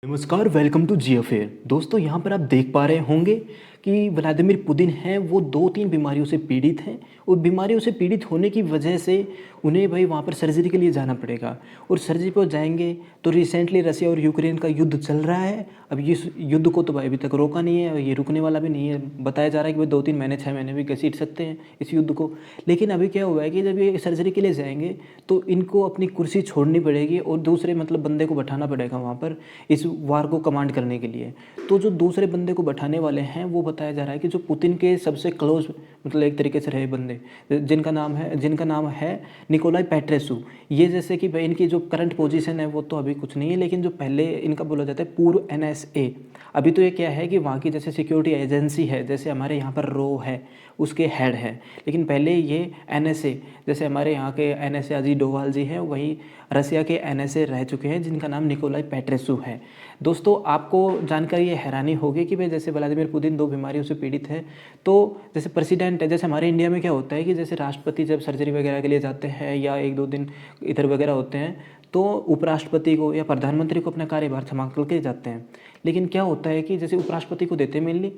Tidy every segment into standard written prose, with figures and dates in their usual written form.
नमस्कार, welcome to GFA. दोस्तों, यहाँ पर आप देख पा रहे होंगे कि व्लादिमीर पुतिन हैं, वो 2-3 बीमारियों से पीड़ित हैं और बीमारियों से पीड़ित होने की वजह से उन्हें भाई वहाँ पर सर्जरी के लिए जाना पड़ेगा और सर्जरी पे जाएँगे तो रिसेंटली रसिया और यूक्रेन का युद्ध चल रहा है। अब इस युद्ध को तो भाई अभी तक रोका नहीं है और ये रुकने वाला भी नहीं है। बताया जा रहा है कि भाई 2-3 महीने, 6 महीने भी घसीट सकते हैं इस युद्ध को। लेकिन अभी क्या हुआ है कि जब ये सर्जरी के लिए जाएँगे तो इनको अपनी कुर्सी छोड़नी पड़ेगी और दूसरे मतलब बंदे को बैठाना पड़ेगा वहाँ पर इस वार को कमांड करने के लिए। तो जो दूसरे बंदे को बैठाने वाले हैं वो बताया जा रहा है कि जो पुतिन के सबसे क्लोज मतलब एक तरीके से रहे बंदे जिनका नाम है निकोलाई पेट्रेसु। ये जैसे कि भाई इनकी जो करंट पोजीशन है वो तो अभी कुछ नहीं है, लेकिन जो पहले इनका बोला जाता है पूर्व एनएसए। अभी तो ये क्या है कि वहाँ की जैसे सिक्योरिटी एजेंसी है, जैसे हमारे यहाँ पर रो है उसके हेड है, लेकिन पहले ये एनएसए जैसे हमारे यहाँ के एनएसए अजीत डोभाल जी हैं, वही रसिया के एनएसए रह चुके हैं जिनका नाम निकोलाई पेट्रेसु है। दोस्तों, आपको जानकर ये हैरानी होगी कि भाई जैसे व्लादिमीर पुतिन 2 बीमारियों से पीड़ित है, तो जैसे प्रेसिडेंट है, जैसे हमारे इंडिया में क्या होता है कि जैसे राष्ट्रपति जब सर्जरी वगैरह के लिए जाते हैं या 1-2 दिन इधर वगैरह होते हैं तो उपराष्ट्रपति को या प्रधानमंत्री को अपना कार्यभार संभाल के जाते हैं। लेकिन क्या होता है कि जैसे उपराष्ट्रपति को देते हैं मेनली,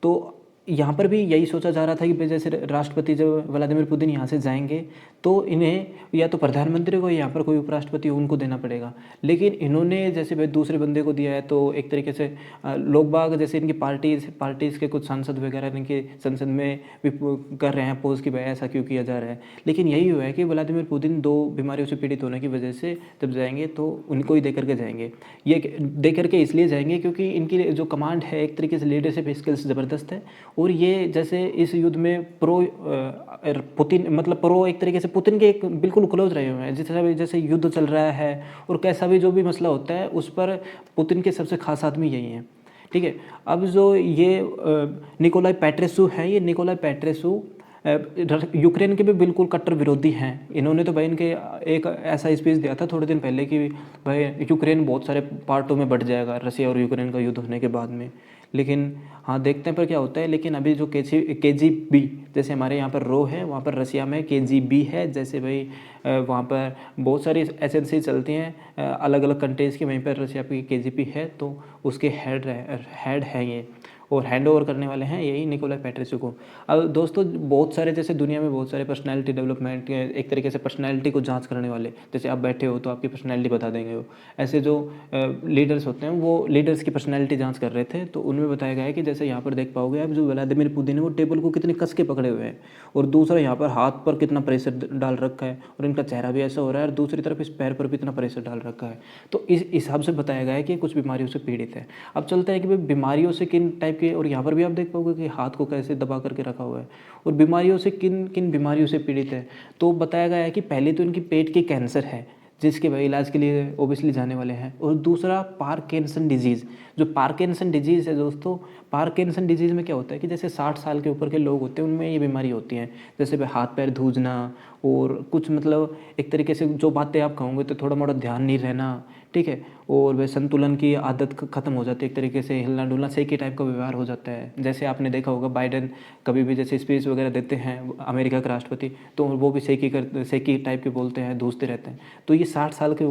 तो यहाँ पर भी यही सोचा जा रहा था कि भाई जैसे राष्ट्रपति जब व्लादिमीर पुतिन यहाँ से जाएंगे तो इन्हें या तो प्रधानमंत्री को, यहाँ पर कोई उपराष्ट्रपति हो उनको देना पड़ेगा। लेकिन इन्होंने जैसे भाई दूसरे बंदे को दिया है तो एक तरीके से लोग बाग जैसे इनकी पार्टीज़ के कुछ सांसद वगैरह इनके संसद में भी कर रहे हैं अपोज कि भाई ऐसा क्यों किया जा रहा है। लेकिन यही हुआ है कि व्लादिमीर पुतिन 2 बीमारियों से पीड़ित होने की वजह से जब जाएंगे तो उनको ही दे करके जाएंगे। ये दे करके इसलिए जाएंगे क्योंकि इनकी जो कमांड है एक तरीके से लीडरशिप स्किल्स ज़बरदस्त है और ये जैसे इस युद्ध में पुतिन मतलब प्रो एक तरीके से पुतिन के एक बिल्कुल क्लोज रहे हुए हैं। जैसे युद्ध चल रहा है और कैसा भी जो भी मसला होता है उस पर पुतिन के सबसे खास आदमी यही हैं। ठीक है, अब जो ये निकोलाई पेट्रेसु है, ये निकोलाई पेट्रेसु यूक्रेन के भी बिल्कुल कट्टर विरोधी हैं। इन्होंने तो भाई इनके एक ऐसा स्पीच दिया था थोड़े दिन पहले कि भाई यूक्रेन बहुत सारे पार्टों में बट जाएगा रसिया और यूक्रेन का युद्ध होने के बाद में। लेकिन हाँ, देखते हैं पर क्या होता है। लेकिन अभी जो केजीबी जैसे हमारे यहाँ पर रो है, वहाँ पर रसिया में केजीबी है। जैसे भाई वहाँ पर बहुत सारी एजेंसी चलती हैं अलग अलग कंट्रीज़ की, वहीं पर रसिया की केजीबी है तो उसके हेड हैं ये और हैंड ओवर करने वाले हैं यही निकोलाई पेट्रेसु को। अब दोस्तों, बहुत सारे जैसे दुनिया में बहुत सारे पर्सनैलिटी डेवलपमेंट के एक तरीके से पर्सनैलिटी को जांच करने वाले, जैसे आप बैठे हो तो आपकी पर्सनैलिटी बता देंगे वो, ऐसे जो लीडर्स होते हैं वो लीडर्स की पर्सनैलिटी जांच कर रहे थे। तो उनमें बताया गया है कि जैसे यहाँ पर देख पाओगे आप, जो व्लादिमीर पुतिन है वो टेबल को कितने कस के पकड़े हुए हैं और दूसरा यहाँ पर हाथ पर कितना प्रेशर डाल रखा है और इनका चेहरा भी ऐसा हो रहा है और दूसरी तरफ इस पैर पर भी इतना प्रेशर डाल रखा है। तो इस हिसाब से बताया गया है कि कुछ बीमारियों से पीड़ित है। अब चलता है कि भाई बीमारियों से किन टाइप के, और यहाँ पर भी आप देख पाओगे कि हाथ को कैसे दबा करके रखा हुआ है और बीमारियों से किन किन बीमारियों से पीड़ित है। तो बताया गया है कि पहले तो इनकी पेट की कैंसर है जिसके भाई इलाज के लिए ओबियसली जाने वाले हैं, और दूसरा पार्किंसन डिजीज़। जो पार्किंसन डिजीज़ है दोस्तों, पार्किंसन डिजीज़ में क्या होता है कि जैसे 60 साल के ऊपर के लोग होते हैं उनमें ये बीमारी होती हैं, जैसे भाई हाथ पैर धूजना और कुछ मतलब एक तरीके से जो बातें आप कहोगे तो थोड़ा मोड़ा ध्यान नहीं रहना, ठीक है, और वह संतुलन की आदत ख़त्म हो जाती है, एक तरीके से हिलना डुलना सेकी टाइप का व्यवहार हो जाता है। जैसे आपने देखा होगा बाइडेन कभी भी जैसे स्पीच वगैरह देते हैं अमेरिका के राष्ट्रपति, तो वो भी सेकी टाइप के बोलते हैं, धूसते रहते हैं। तो ये 60 साल की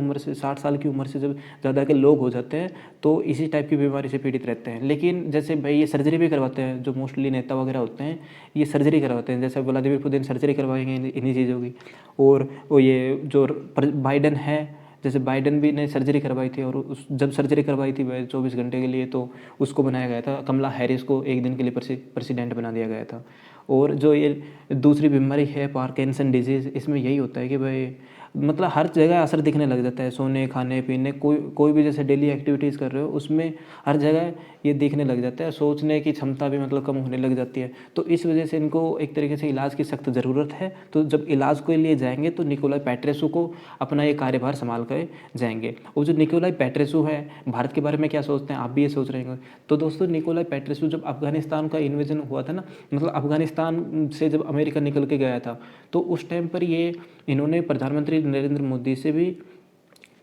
उम्र से जब ज़्यादा के लोग हो जाते हैं तो इसी टाइप की बीमारी से पीड़ित रहते हैं। लेकिन जैसे भाई ये सर्जरी भी करवाते हैं, जो मोस्टली नेता वगैरह होते हैं ये सर्जरी करवाते हैं, जैसे व्लादिमीर पुतिन सर्जरी करवाएंगे इन्हीं चीज़ों की। और वो ये जो बाइडेन है, जैसे बाइडेन भी ने सर्जरी करवाई थी और जब सर्जरी करवाई थी वह 24 घंटे के लिए, तो उसको बनाया गया था, कमला हैरिस को एक दिन के लिए प्रेसिडेंट बना दिया गया था। और जो ये दूसरी बीमारी है पार्किंसन डिजीज़, इसमें यही होता है कि भाई मतलब हर जगह असर दिखने लग जाता है, सोने खाने पीने कोई भी जैसे डेली एक्टिविटीज़ कर रहे हो उसमें हर जगह ये दिखने लग जाता है, सोचने की क्षमता भी मतलब कम होने लग जाती है। तो इस वजह से इनको एक तरीके से इलाज की सख्त ज़रूरत है। तो जब इलाज के लिए जाएंगे तो निकोलाई पेट्रेसु को अपना ये कार्यभार संभाल कर जाएंगे। और जो निकोलाई पेट्रेसु है, भारत के बारे में क्या सोचते हैं, आप भी ये सोच रहे होंगे। तो दोस्तों, निकोलाई पेट्रेसु जब अफगानिस्तान का इन्वेजन हुआ था ना, मतलब अफगानिस्तान से जब अमेरिका निकल के गया था, तो उस टाइम पर इन्होंने प्रधानमंत्री नरेंद्र मोदी से भी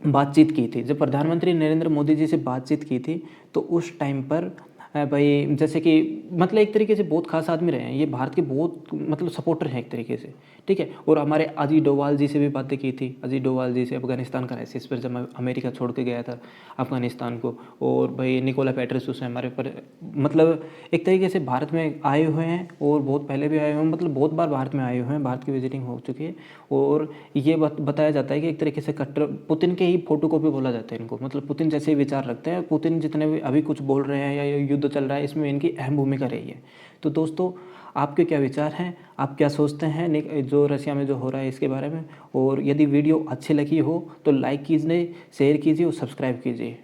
बातचीत की थी। जब प्रधानमंत्री नरेंद्र मोदी जी से बातचीत की थी तो उस टाइम पर भाई जैसे कि मतलब एक तरीके से बहुत खास आदमी रहे हैं, ये भारत के बहुत मतलब सपोर्टर हैं एक तरीके से, ठीक है। और हमारे अजीत डोभाल जी से भी बातें की थी, अजीत डोभाल जी से अफगानिस्तान क्राइसिस पर, जब अमेरिका छोड़ के गया था अफगानिस्तान को। और भाई निकोला पेट्रोस हैं हमारे पर, मतलब एक तरीके से भारत में आए हुए हैं और बहुत पहले भी आए हुए हैं, मतलब बहुत बार भारत में आए हुए हैं, भारत की विजिटिंग हो चुकी है। और ये बताया जाता है कि एक तरीके से कट्टर पुतिन के ही फोटोकॉपी बोला जाता है इनको, मतलब पुतिन जैसे ही विचार रखते हैं। पुतिन जितने भी अभी कुछ बोल रहे हैं या युद्ध चल रहा है, इसमें इनकी अहम भूमिका रही है। तो दोस्तों, आपके क्या विचार हैं, आप क्या सोचते हैं जो रशिया में जो हो रहा है इसके बारे में? और यदि वीडियो अच्छी लगी हो तो लाइक कीजिए, शेयर कीजिए और सब्सक्राइब कीजिए।